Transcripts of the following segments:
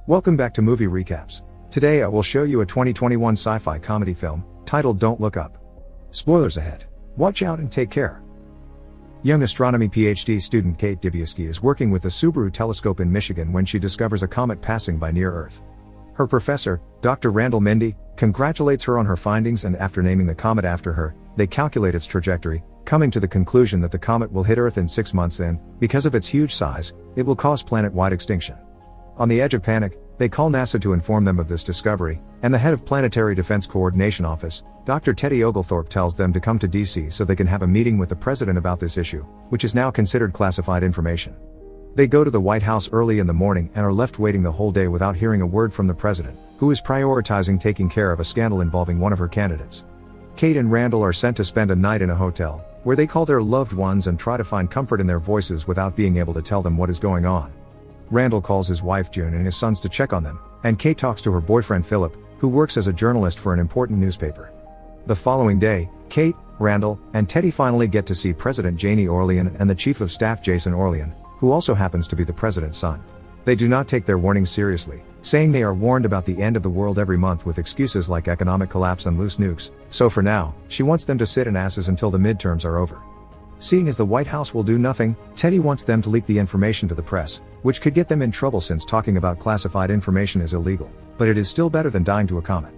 Welcome back to Movie Recaps. Today I will show you a 2021 sci-fi comedy film, titled Don't Look Up. Spoilers ahead. Watch out and take care. Young astronomy PhD student Kate Dibiewski is working with the Subaru telescope in Michigan when she discovers a comet passing by near Earth. Her professor, Dr. Randall Mindy, congratulates her on her findings, and after naming the comet after her, they calculate its trajectory, coming to the conclusion that the comet will hit Earth in 6 months and, because of its huge size, it will cause planet-wide extinction. On the edge of panic, they call NASA to inform them of this discovery, and the head of Planetary Defense Coordination Office, Dr. Teddy Oglethorpe, tells them to come to DC so they can have a meeting with the president about this issue, which is now considered classified information. They go to the White House early in the morning and are left waiting the whole day without hearing a word from the president, who is prioritizing taking care of a scandal involving one of her candidates. Kate and Randall are sent to spend a night in a hotel, where they call their loved ones and try to find comfort in their voices without being able to tell them what is going on. Randall calls his wife June and his sons to check on them, and Kate talks to her boyfriend Philip, who works as a journalist for an important newspaper. The following day, Kate, Randall, and Teddy finally get to see President Janie Orlean and the Chief of Staff Jason Orlean, who also happens to be the president's son. They do not take their warnings seriously, saying they are warned about the end of the world every month with excuses like economic collapse and loose nukes, so for now, she wants them to sit in asses until the midterms are over. Seeing as the White House will do nothing, Teddy wants them to leak the information to the press, which could get them in trouble since talking about classified information is illegal, but it is still better than dying to a comet.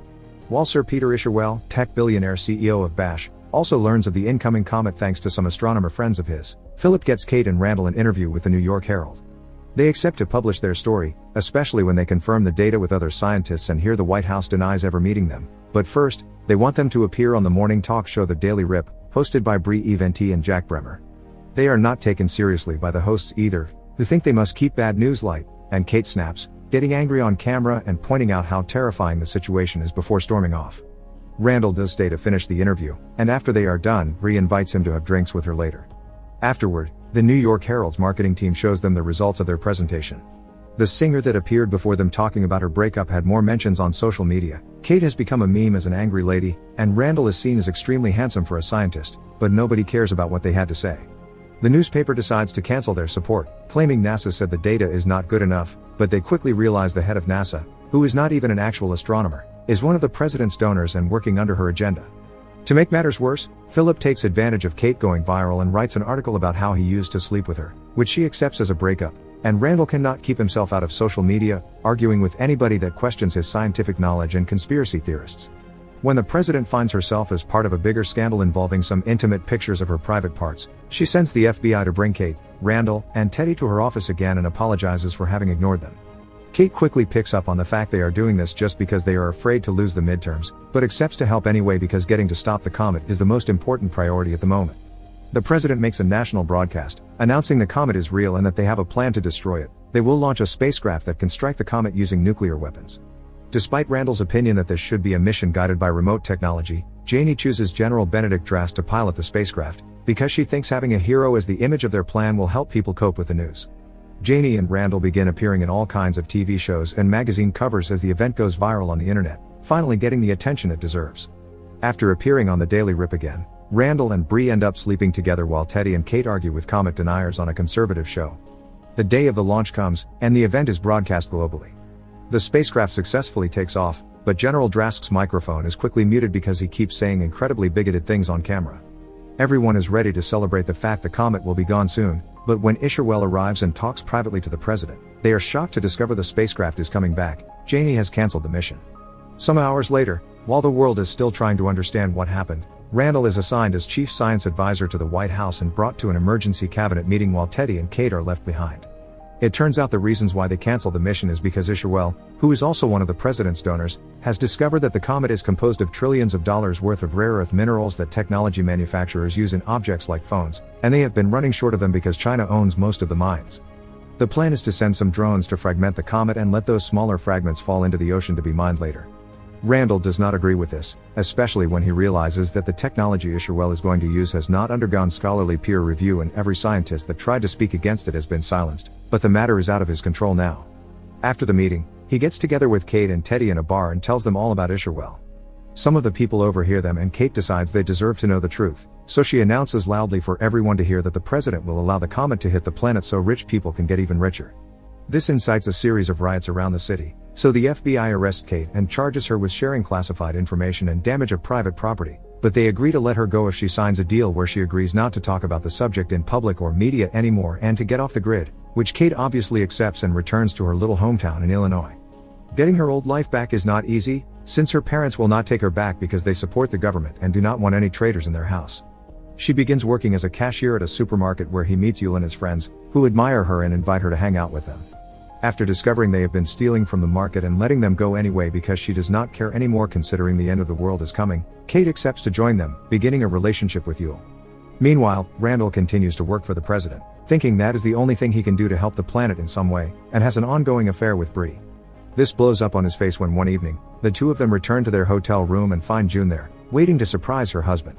While Sir Peter Isherwell, tech billionaire CEO of Bash, also learns of the incoming comet thanks to some astronomer friends of his, Philip gets Kate and Randall an interview with the New York Herald. They accept to publish their story, especially when they confirm the data with other scientists and hear the White House denies ever meeting them, but first, they want them to appear on the morning talk show The Daily Rip, hosted by Brie Eventi and Jack Bremer. They are not taken seriously by the hosts either, who think they must keep bad news light, and Kate snaps, getting angry on camera and pointing out how terrifying the situation is before storming off. Randall does stay to finish the interview, and after they are done, Brie invites him to have drinks with her later. Afterward, the New York Herald's marketing team shows them the results of their presentation. The singer that appeared before them talking about her breakup had more mentions on social media. Kate has become a meme as an angry lady, and Randall is seen as extremely handsome for a scientist, but nobody cares about what they had to say. The newspaper decides to cancel their support, claiming NASA said the data is not good enough, but they quickly realize the head of NASA, who is not even an actual astronomer, is one of the president's donors and working under her agenda. To make matters worse, Philip takes advantage of Kate going viral and writes an article about how he used to sleep with her, which she accepts as a breakup, and Randall cannot keep himself out of social media, arguing with anybody that questions his scientific knowledge and conspiracy theorists. When the president finds herself as part of a bigger scandal involving some intimate pictures of her private parts, she sends the FBI to bring Kate, Randall, and Teddy to her office again and apologizes for having ignored them. Kate quickly picks up on the fact they are doing this just because they are afraid to lose the midterms, but accepts to help anyway because getting to stop the comet is the most important priority at the moment. The president makes a national broadcast, announcing the comet is real and that they have a plan to destroy it. They will launch a spacecraft that can strike the comet using nuclear weapons. Despite Randall's opinion that this should be a mission guided by remote technology, Janie chooses General Benedict Drast to pilot the spacecraft, because she thinks having a hero as the image of their plan will help people cope with the news. Janie and Randall begin appearing in all kinds of TV shows and magazine covers as the event goes viral on the internet, finally getting the attention it deserves. After appearing on the Daily Rip again, Randall and Brie end up sleeping together while Teddy and Kate argue with comet deniers on a conservative show. The day of the launch comes, and the event is broadcast globally. The spacecraft successfully takes off, but General Drast's microphone is quickly muted because he keeps saying incredibly bigoted things on camera. Everyone is ready to celebrate the fact the comet will be gone soon, but when Isherwell arrives and talks privately to the president, they are shocked to discover the spacecraft is coming back. Janie has cancelled the mission. Some hours later, while the world is still trying to understand what happened, Randall is assigned as chief science advisor to the White House and brought to an emergency cabinet meeting while Teddy and Kate are left behind. It turns out the reasons why they canceled the mission is because Isherwell, who is also one of the president's donors, has discovered that the comet is composed of trillions of dollars worth of rare earth minerals that technology manufacturers use in objects like phones, and they have been running short of them because China owns most of the mines. The plan is to send some drones to fragment the comet and let those smaller fragments fall into the ocean to be mined later. Randall does not agree with this, especially when he realizes that the technology Isherwell is going to use has not undergone scholarly peer review and every scientist that tried to speak against it has been silenced, but the matter is out of his control now. After the meeting, he gets together with Kate and Teddy in a bar and tells them all about Isherwell. Some of the people overhear them and Kate decides they deserve to know the truth, so she announces loudly for everyone to hear that the president will allow the comet to hit the planet so rich people can get even richer. This incites a series of riots around the city, so the FBI arrests Kate and charges her with sharing classified information and damage of private property, but they agree to let her go if she signs a deal where she agrees not to talk about the subject in public or media anymore and to get off the grid, which Kate obviously accepts and returns to her little hometown in Illinois. Getting her old life back is not easy, since her parents will not take her back because they support the government and do not want any traitors in their house. She begins working as a cashier at a supermarket where he meets Yul and his friends, who admire her and invite her to hang out with them. After discovering they have been stealing from the market and letting them go anyway because she does not care anymore considering the end of the world is coming, Kate accepts to join them, beginning a relationship with Yul. Meanwhile, Randall continues to work for the president, thinking that is the only thing he can do to help the planet in some way, and has an ongoing affair with Bree. This blows up on his face when one evening, the two of them return to their hotel room and find June there, waiting to surprise her husband.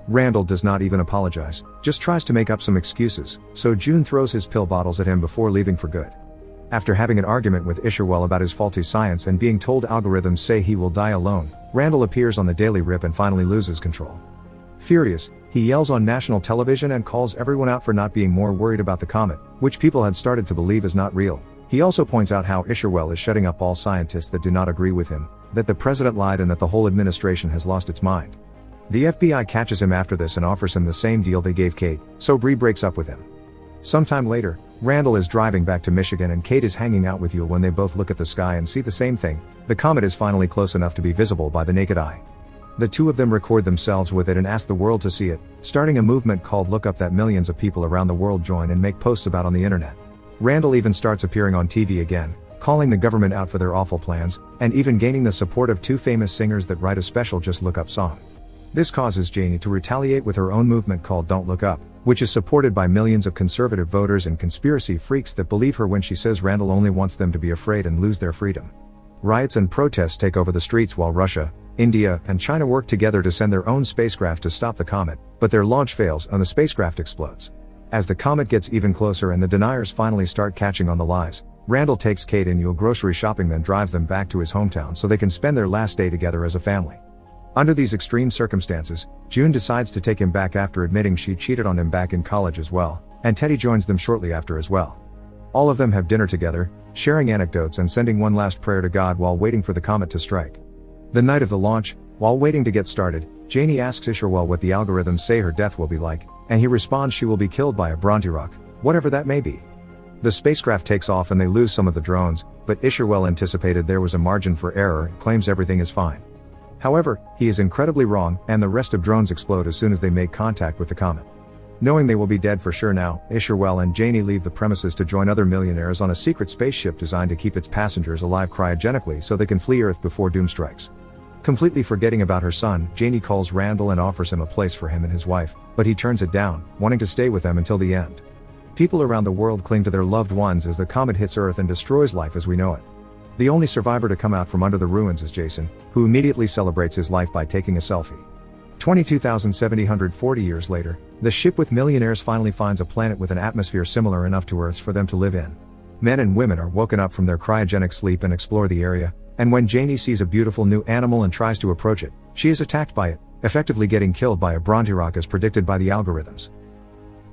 Randall does not even apologize, just tries to make up some excuses, so June throws his pill bottles at him before leaving for good. After having an argument with Isherwell about his faulty science and being told algorithms say he will die alone, Randall appears on the Daily Rip and finally loses control. Furious, he yells on national television and calls everyone out for not being more worried about the comet, which people had started to believe is not real. He also points out how Isherwell is shutting up all scientists that do not agree with him, that the president lied and that the whole administration has lost its mind. The FBI catches him after this and offers him the same deal they gave Kate, so Bree breaks up with him. Sometime later, Randall is driving back to Michigan and Kate is hanging out with Yul when they both look at the sky and see the same thing. The comet is finally close enough to be visible by the naked eye. The two of them record themselves with it and ask the world to see it, starting a movement called Look Up that millions of people around the world join and make posts about on the internet. Randall even starts appearing on TV again, calling the government out for their awful plans, and even gaining the support of two famous singers that write a special Just Look Up song. This causes Janie to retaliate with her own movement called Don't Look Up, which is supported by millions of conservative voters and conspiracy freaks that believe her when she says Randall only wants them to be afraid and lose their freedom. Riots and protests take over the streets while Russia, India, and China work together to send their own spacecraft to stop the comet, but their launch fails and the spacecraft explodes. As the comet gets even closer and the deniers finally start catching on the lies, Randall takes Kate and Yul grocery shopping, then drives them back to his hometown so they can spend their last day together as a family. Under these extreme circumstances, June decides to take him back after admitting she cheated on him back in college as well, and Teddy joins them shortly after as well. All of them have dinner together, sharing anecdotes and sending one last prayer to God while waiting for the comet to strike. The night of the launch, while waiting to get started, Janie asks Isherwell what the algorithms say her death will be like, and he responds she will be killed by a Bronte-rock, whatever that may be. The spacecraft takes off and they lose some of the drones, but Isherwell anticipated there was a margin for error and claims everything is fine. However, he is incredibly wrong, and the rest of drones explode as soon as they make contact with the comet. Knowing they will be dead for sure now, Isherwell and Janie leave the premises to join other millionaires on a secret spaceship designed to keep its passengers alive cryogenically so they can flee Earth before doom strikes. Completely forgetting about her son, Janie calls Randall and offers him a place for him and his wife, but he turns it down, wanting to stay with them until the end. People around the world cling to their loved ones as the comet hits Earth and destroys life as we know it. The only survivor to come out from under the ruins is Jason, who immediately celebrates his life by taking a selfie. 22,740 years later, the ship with millionaires finally finds a planet with an atmosphere similar enough to Earth's for them to live in. Men and women are woken up from their cryogenic sleep and explore the area, and when Janie sees a beautiful new animal and tries to approach it, she is attacked by it, effectively getting killed by a Bronte-rock as predicted by the algorithms.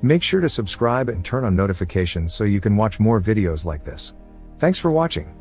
Make sure to subscribe and turn on notifications so you can watch more videos like this. Thanks for watching.